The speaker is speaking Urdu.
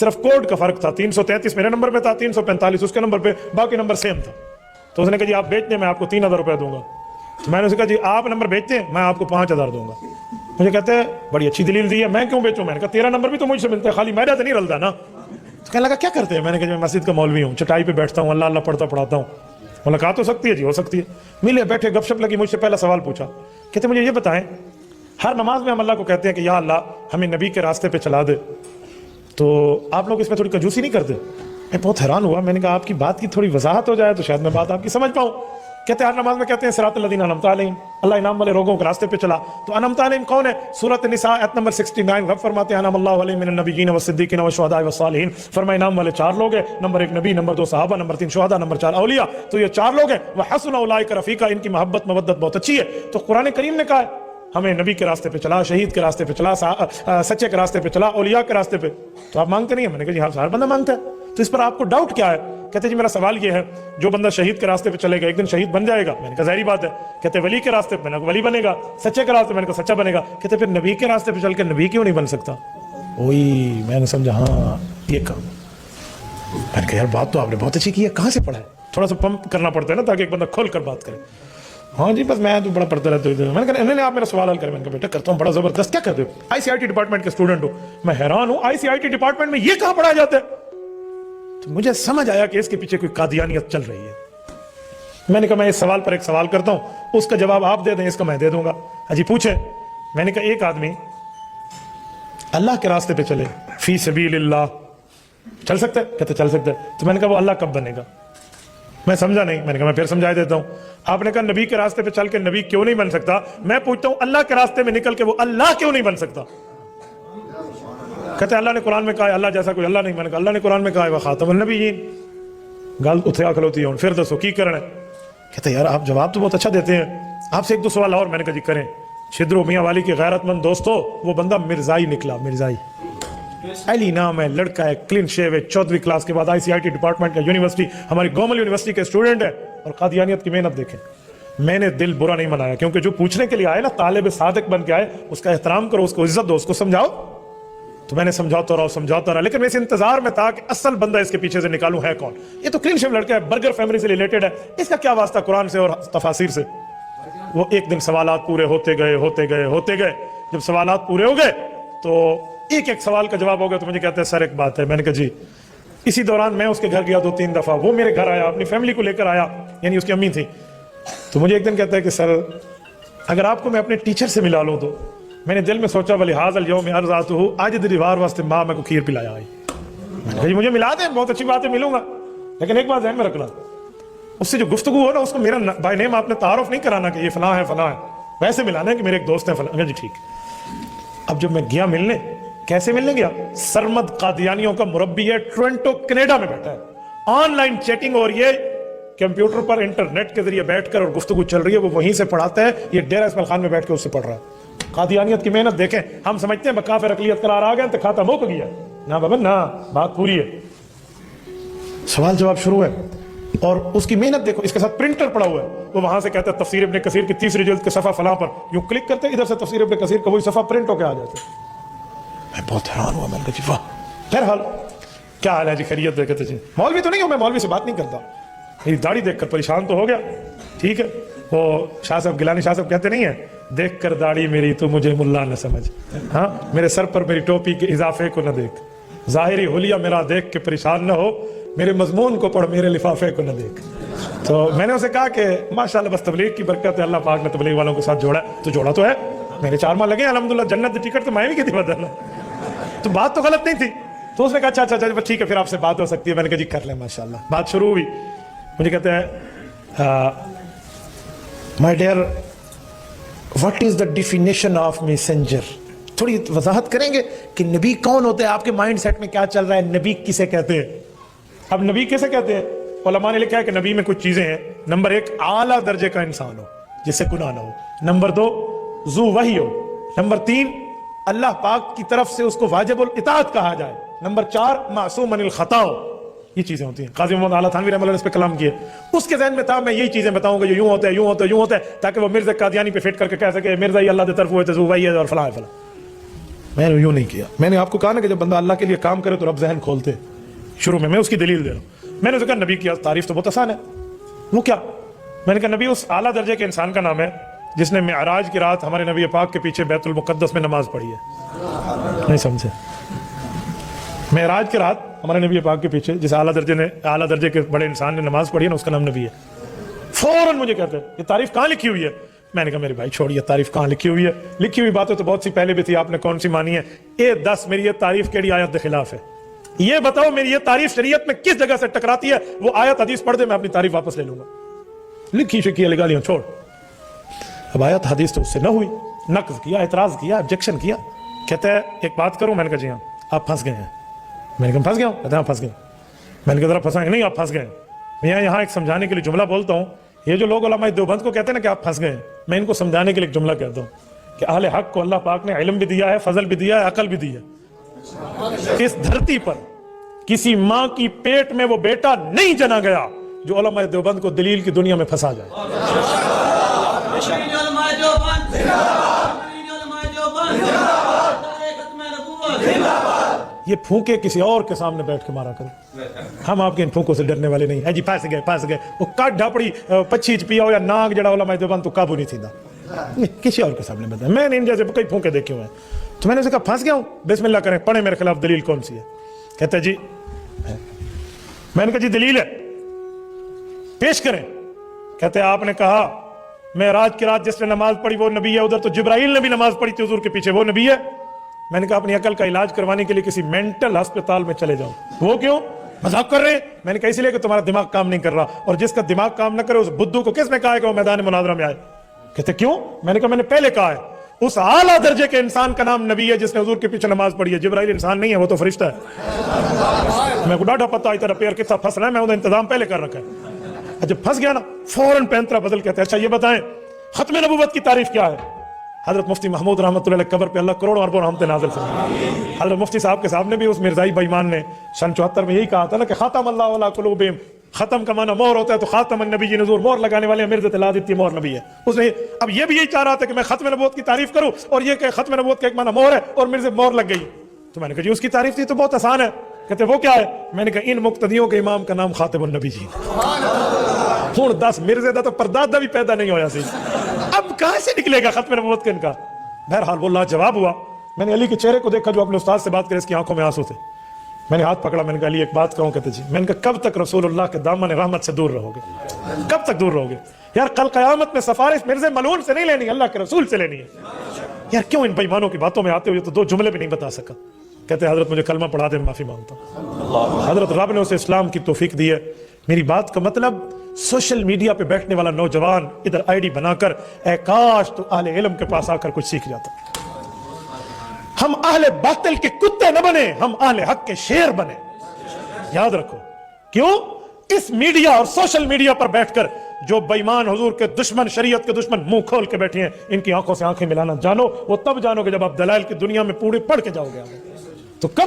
صرف کوڈ کا فرق تھا، 333 میرے نمبر پہ تھا، 345 اس کے نمبر پہ، باقی نمبر سیم تھا. تو اس نے کہا جی آپ بیچتے ہیں میں آپ کو 3000 روپے دوں گا. تو میں نے اسے کہا جی آپ نمبر بیچتے ہیں میں آپ کو 5000 دوں گا. مجھے کہتے ہیں بڑی اچھی دلیل دی ہے، میں کیوں بیچوں؟ میں نے کہا تیرا نمبر بھی تو مجھ سے ملتا ہے، خالی میرا تو نہیں رلتا نا. تو کہنے لگا کیا کرتے ہیں؟ میں نے کہا میں مسجد کا مولوی ہوں، چٹائی پہ بیٹھتا ہوں، اللہ اللہ پڑھتا پڑھاتا ہوں. ملاقات ہو سکتی ہے؟ جی ہو سکتی ہے. ملے بیٹھے گپ شپ لگی، مجھ سے پہلا سوال پوچھا، کہتے مجھے یہ بتائیں ہر نماز میں ہم اللہ کو کہتے ہیں کہ یا اللہ ہمیں نبی کے راستے پہ چلا دے، تو آپ لوگ اس میں تھوڑی کنجوسی نہیں کرتے؟ میں بہت حیران ہوا. میں نے کہا آپ کی بات کی تھوڑی وضاحت ہو جائے تو شاید میں بات آپ کی سمجھ پاؤں. کہتے ہیں ہر نماز میں کہتے ہیں صراط الذین انعمت علیہم، اللہ انعام والے لوگوں کے راستے پہ چلا. تو انعمت علیہم کون ہے؟ سورۃ النساء آیت نمبر 69 رب فرماتے ہیں انعم اللہ علیہم من النبیین والصدیقین والشہداء والصالحین. فرمایا انعام والے 4 لوگ ہیں، نمبر 1 نبی، نمبر 2 صحابہ، نمبر 3 شہداء، نمبر 4 اولیاء. تو یہ 4 لوگ ہیں. وحسن اولئک رفیقا، ان کی محبت مودت بہت اچھی ہے. تو قرآن کریم نے کہا ہے ہمیں نبی کے راستے پہ چلا، شہید کے راستے پہ چلا، سچے کے راستے پہ چلا، اولیاء کے راستے پہ. تو آپ مانگتے نہیں ہیں؟ میں نے کہا جی ہر بندہ مانگتا ہے. تو اس پر آپ کو ڈاؤٹ کیا ہے؟ کہتے جی میرا سوال یہ ہے جو بندہ شہید کے راستے پہ چلے گا ایک دن شہید بن جائے گا. میں نے کہا ظاہری بات ہے. کہتے ولی کے راستے پہ، میں نے کہا ولی بنے گا. سچے کے راستے، میں نے کہا سچا بنے گا. کہتے پھر نبی کے راستے پہ چل کے نبی کیوں نہیں بن سکتا؟ وہی میں نے سمجھا ہاں یہ کام. میں نے کہا یار بات تو آپ نے بہت اچھی کی ہے، کہاں سے پڑھا ہے؟ تھوڑا سا پمپ کرنا پڑتا ہے نا تاکہ ایک بندہ کھول کر بات کرے. ہاں جی بس میں تو بڑا پڑھتا رہتا ہوں. میں نے کہا انہوں نے آپ میرا سوال حل کرے. میں نے کہا بیٹا کرتا ہوں، بڑا زبردست. کیا کرتے ہو؟ آئی سی آئی ٹی ڈپارٹمنٹ کے اسٹوڈنٹ ہو. میں حیران ہوں آئی سی آئی ٹی ڈپارٹمنٹ میں یہ کہاں پڑھایا جاتا ہے؟ تو مجھے سمجھ آیا کہ اس کے پیچھے کوئی قادیانیت چل رہی ہے. میں نے کہا میں اس سوال پر ایک سوال کرتا ہوں، اس کا جواب آپ دے دیں، اس کا میں دے دوں گا. جی پوچھیں. میں نے کہا ایک آدمی اللہ کے راستے پہ چلے فی سبیل اللہ چل سکتا ہے؟ کہتے چل سکتا ہے. تو میں نے کہا وہ اللہ کب بنے گا؟ میں سمجھا نہیں. میں نے کہا میں پھر سمجھا دیتا ہوں. آپ نے کہا نبی کے راستے پہ چل کے نبی کیوں نہیں بن سکتا؟ میں پوچھتا ہوں اللہ کے راستے میں نکل کے وہ اللہ کیوں نہیں بن سکتا؟ کہتے اللہ نے قرآن میں کہا ہے اللہ جیسا کوئی اللہ نہیں. میں نے کہا اللہ نے قرآن میں کہا ہے وہ خاتم النبیین. گل اتھیا کھلوتی ہے. پھر دسو کی کرنا ہے؟ کہتے یار آپ جواب تو بہت اچھا دیتے ہیں، آپ سے 1-2 سوال اور. میں نے کہا جی کریں. چھدرو میاں والی کے غیرت مند دوستو، وہ بندہ مرزائی نکلا. مرزائی علی نام ہے، لڑکا ہے، کلین شیو ہے، 14ویں کلاس کے بعد آئی سی آئی ٹی ڈپارٹمنٹ کا یونیورسٹی ہماری گومل یونیورسٹی کے اسٹوڈنٹ ہے. اور قادیانیت کی محنت دیکھیں. میں نے دل برا نہیں منایا، کیونکہ جو پوچھنے کے لیے آئے نا طالب صادق بن کے آئے، اس کا احترام کرو، اس کو عزت دو، اس کو سمجھاؤ. تو میں نے سمجھاتا رہا، لیکن میں اس انتظار میں تھا کہ اصل بندہ اس کے پیچھے سے نکالوں ہے کون. یہ تو کلین شیو لڑکا ہے، برگر فیملی سے ریلیٹڈ ہے، اس کا کیا واسطہ قرآن سے اور تفاسیر سے؟ وہ ایک دن سوالات پورے ہوتے گئے. جب سوالات پورے ہو گئے تو ایک سوال کا جواب ہو گیا. تو مجھے کہتے ہیں سر ایک بات ہے. میں نے کہا جی. اسی دوران میں اس کے گھر گیا 2-3 دفعہ، وہ میرے گھر آیا، اپنی فیملی کو لے کر آیا، یعنی اس کی امی تھی. تو مجھے ایک دن کہتا ہے کہ سر اگر آپ کو میں اپنے ٹیچر سے ملا لوں تو. میں نے دل میں سوچا وَلِهَٰذَا الْيَوْمِ أَرْضَعْتُهُ، آج دیوار واسطے ماں میں کو کھیر پلایا آئی. میں نے کہا جی مجھے ملا دیں، بہت اچھی بات ہے، ملوں گا. لیکن ایک بات ذہن میں رکھنا، اس سے جو گفتگو ہو نا اس کو میرا بائی نیم آپ نے تعارف نہیں کرانا کہ یہ فلاں ہے فلاں ہے، ویسے ملانا ہے کہ میرے ایک دوست ہیں فلاں. جی ٹھیک. اب جب میں گیا ملنے، کیسے ملنے گیا؟ سرمد قادیانیوں کا مربی ہے، ٹورنٹو کینیڈا میں بیٹھا ہے، آن لائن چیٹنگ ہو رہی ہے، کمپیوٹر پر انٹرنیٹ کے ذریعے بیٹھ کر اور گفتگو چل رہی ہے. وہ وہیں سے پڑھاتا ہے، یہ ڈیرہ اسماعیل خان میں بیٹھ کے اس سے پڑھ رہا ہے. قادیانیت کی محنت دیکھیں. ہم سمجھتے ہیں بکافر اقلیت قرار آ گئے تو کھاتا موک گیا. نہ بابا نہ، بات پوری ہے. سوال جواب شروع ہے اور اس کی محنت دیکھو. اس کے ساتھ پرنٹر پڑا ہوا ہے. وہ وہاں سے کہتا ہے تفسیر ابن کثیر کی 3 جلد کے صفحہ فلاں پر، یوں کلک کرتے ادھر سے تفسیر ابن کثیر کا وہی صفحہ پرنٹ ہو کے آ جاتا ہے. میں بہت حیران ہوا. میں نے کہا جی واہ. بہرحال کیا حال ہے جی؟ خیریت؟ کہتے جی مولوی تو نہیں ہوں میں، مولوی سے بات نہیں کرتا. میری داڑھی دیکھ کر پریشان تو ہو گیا. ٹھیک ہے. وہ شاہ صاحب گیلانی شاہ صاحب کہتے نہیں ہیں دیکھ کر داڑھی میری تو مجھے ملا نہ سمجھ، ہاں میرے سر پر میری ٹوپی کے اضافے کو نہ دیکھ، ظاہری حلیہ میرا دیکھ کے پریشان نہ ہو، میرے مضمون کو پڑھ میرے لفافے کو نہ دیکھ. تو میں نے اسے کہا کہ ماشاءاللہ بس تبلیغ کی برکت ہے، اللہ پاک نے تبلیغ والوں کے ساتھ جوڑا ہے. تو جوڑا تو ہے، میرے 4 ماہ لگے الحمدللہ، جنت کی ٹکٹ تو میں بھی کی تھی بدلنا. تو بات تو غلط نہیں تھی. تو اس نے کہا اچھا ٹھیک ہے پھر آپ سے بات ہو سکتی ہے. میں نے کہا جی کر لیں. ماشاءاللہ بات شروع ہوئی. مجھے کہتے ہیں my dear what is the definition of messenger? تھوڑی وضاحت کریں گے کہ نبی کون ہوتے ہیں؟ آپ کے مائنڈ سیٹ میں کیا چل رہا ہے؟ نبی کسے کہتے ہیں؟ اب نبی کسے کہتے ہیں؟ علماء نے لکھا ہے کہ نبی میں کچھ چیزیں ہیں. نمبر 1 اعلیٰ درجے کا انسان ہو جس سے گناہ نہ ہو. نمبر 2 ذو وحی ہو. نمبر 3 اللہ پاک کی طرف سے اس کو واجب الاطاعت کہا جائے. نمبر 4 معصوم من الخطا ہو. یہ چیزیں ہوتی ہیں. قاضی محمد اعلیٰ تھانوی رحمۃ اللہ نے اس پہ کلام کیے. اس کے ذہن میں تھا میں یہی چیزیں بتاؤں گا جو یوں ہوتا ہے یوں ہوتا ہے یوں ہوتا ہے، تاکہ وہ مرزا قادیانی پہ فٹ کر کے کہہ سکے مرزا ہی اللہ کی طرف ہوئے تھے ذو وحی ہے اور فلاں فلاں. میں نے یوں نہیں کیا. میں نے آپ کو کہا نا کہ جب بندہ اللہ کے لیے کام کرے تو رب ذہن کھولتے. شروع میں اس کی دلیل دے رہا ہوں. میں نے کہا نبی کی تعریف تو بہت آسان ہے. وہ کیا؟ میں نے کہا نبی اس اعلیٰ درجے کے انسان کا نام ہے جس نے معراج کی رات ہمارے نبی پاک کے پیچھے بیت المقدس میں نماز پڑھی ہے. نہیں سمجھے؟ معراج کی رات ہمارے نبی پاک کے پیچھے جس اعلیٰ درجے کے بڑے انسان نے نماز پڑھی ہے نا، اس کا نام نبی ہے. فوراً مجھے کہتے ہیں یہ تعریف کہاں لکھی ہوئی ہے؟ میں نے کہا میرے بھائی چھوڑیے تعریف کہاں لکھی ہوئی ہے. لکھی ہوئی باتیں تو بہت سی پہلے بھی تھی، آپ نے کون سی مانی ہے؟ اے 10 میری یہ تعریف کیڑی آیت کے خلاف ہے؟ یہ بتاؤ میری یہ تعریف شریعت میں کس جگہ سے ٹکراتی ہے؟ وہ آیت حدیث پڑھ دے، میں اپنی تعریف واپس لے لوں گا. لکھی شکی ہے، لگا لیا چھوڑ. اب آیت حدیث تو اس سے نہ ہوئی، نقض کیا، اعتراض کیا، آبجیکشن کیا. کہتا ہے ایک بات کروں؟ میں نے کہا جی ہاں. آپ پھنس گئے ہیں. میں نے کہا پھنس گیا ہوں؟ کہتے ہیں پھنس گئے. میں نے کہا ذرا پھنسائیں. نہیں آپ پھنس گئے. میں یہاں ایک سمجھانے کے لیے جملہ بولتا ہوں. یہ جو لوگ علماء دیوبند کو کہتے ہیں نا کہ آپ پھنس گئے ہیں، میں ان کو سمجھانے کے لیے ایک جملہ کہتا ہوں کہ اہل حق کو اللہ پاک نے علم بھی دیا ہے، فضل بھی دیا ہے، عقل بھی دی ہے. اس دھرتی پر کسی ماں کی پیٹ میں وہ بیٹا نہیں جنا گیا جو علماء دیوبند کو دلیل کی دنیا میں پھنسا جائے. یہ پھونکے کسی اور کے سامنے بیٹھ کے مارا کرو. ہم آپ کے ان پھونکوں سے ڈرنے والے نہیں. ہے جی پھنس گئے. وہ کٹ ڈھاپڑی پچھیچ پیا ہو یا ناگ جڑا علماء دیوبند تو قابو نہیں تھیندا. کسی اور کے سامنے بتا. میں نے ان جیسے کئی پھونکے دیکھے ہوئے ہیں. تو میں نے اسے کہا پھنس گیا ہوں. بسم اللہ کریں، پڑھیں میرے خلاف دلیل کون سی ہے. کہتا ہے جی. میں نے کہا جی دلیل ہے پیش کریں. کہتے ہیں آپ نے کہا معراج کی رات جس نے نماز پڑھی وہ نبی ہے. ادھر تو جبرائیل نے بھی نماز پڑھی تھی حضور کے پیچھے، وہ نبی ہے. میں نے کہا اپنی عقل کا علاج کروانے کے لیے کسی مینٹل ہسپتال میں چلے جاؤ. وہ کیوں؟ مذاق کر رہے ہیں. میں نے کہا اس لیے کہ تمہارا دماغ کام نہیں کر رہا، اور جس کا دماغ کام نہ کرے اس بدھو کو کس نے کہا ہے کہ وہ میدان مناظرہ میں آئے؟ کہتے کیوں؟ میں نے کہا میں نے پہلے کہا ہے اس اعلیٰ درجے کے انسان کا نام نبی ہے جس نے حضور کے پیچھے نماز پڑھی ہے. جبرائیل انسان نہیں ہے، وہ تو فرشتہ ہے. میں کو ڈاٹا پتا ہے تیرا پیر کتنا پھنس رہا ہے، میں وہ انتظام پہلے کر رکھا ہے. جب پھنس گیا نا فوراً پینترا بدل کہتے ہیں اچھا یہ بتائیں ختم نبوت کی تعریف کیا ہے؟ حضرت مفتی محمود رحمۃ اللہ علیہ قبر پہ اللہ کروڑوں اربوں رحمتیں نازل فرمائے. حضرت مفتی صاحب کے صاحب نے بھی اس مرزائی بے ایمان نے سن 74 میں یہی کہا تھا نا کہ خاتم اللہ علی قلوبہم. ختم کا معنی مہر ہوتا ہے، تو خاتم النبی نزور مہر لگانے والے مرزا لا دیتی مہر نبی ہے. اس نے اب یہ بھی یہی چاہ رہا تھا کہ میں ختم نبوت کی تعریف کروں اور یہ کہ ختم نبوت کا ایک معنی مہر ہے اور مرزا مہر لگ گئی. تو میں نے کہا جی اس کی تعریف تھی تو بہت آسان ہے. کہتے وہ کیا ہے؟ میں نے کہا ان مقتدیوں کے امام کا نام خاتم النبی جی. ہوں 10 مرزے دا تو پردادا بھی پیدا نہیں ہویا سی، اب کہاں سے نکلے گا ختم نبوت کا ان کا؟ بہرحال وہ لاجواب ہوا. میں نے علی کے چہرے کو دیکھا جو اپنے استاد سے بات کرے، اس کی آنکھوں میں آنسو تھے. میں نے ہاتھ پکڑا. میں نے کہا علی ایک بات کہوں؟ کہتے جی. میں نے کہا کب تک رسول اللہ کے دامن رحمت سے دور رہو گے؟ کب تک دور رہو گے یار؟ کل قیامت میں سفارش مرزے ملعون سے نہیں لینی، اللہ کے رسول سے لینی ہے. یار کیوں ان بےایمانوں کی باتوں میں آتے ہوئے تو 2 جملے بھی نہیں بتا سکا. کہتے ہیں حضرت مجھے کلمہ پڑھا دے، معافی مانگتا ہوں. حضرت رب نے اسے اسلام کی توفیق دی ہے. میری بات کا مطلب سوشل میڈیا پہ بیٹھنے والا نوجوان ادھر آئی ڈی بنا کر اے کاش تو اہل علم کے پاس آ کر کچھ سیکھ جاتا. ہم اہل باطل کے کتے نہ بنے، ہم اہل حق کے شیر بنے. یاد رکھو. کیوں؟ اس میڈیا اور سوشل میڈیا پر بیٹھ کر جو بے ایمان حضور کے دشمن، شریعت کے دشمن منہ کھول کے بیٹھے ہیں، ان کی آنکھوں سے آنکھیں ملانا جانو. وہ تب جانو گے جب آپ دلائل کی دنیا میں پوری پڑھ کے جاؤ گے. تو کب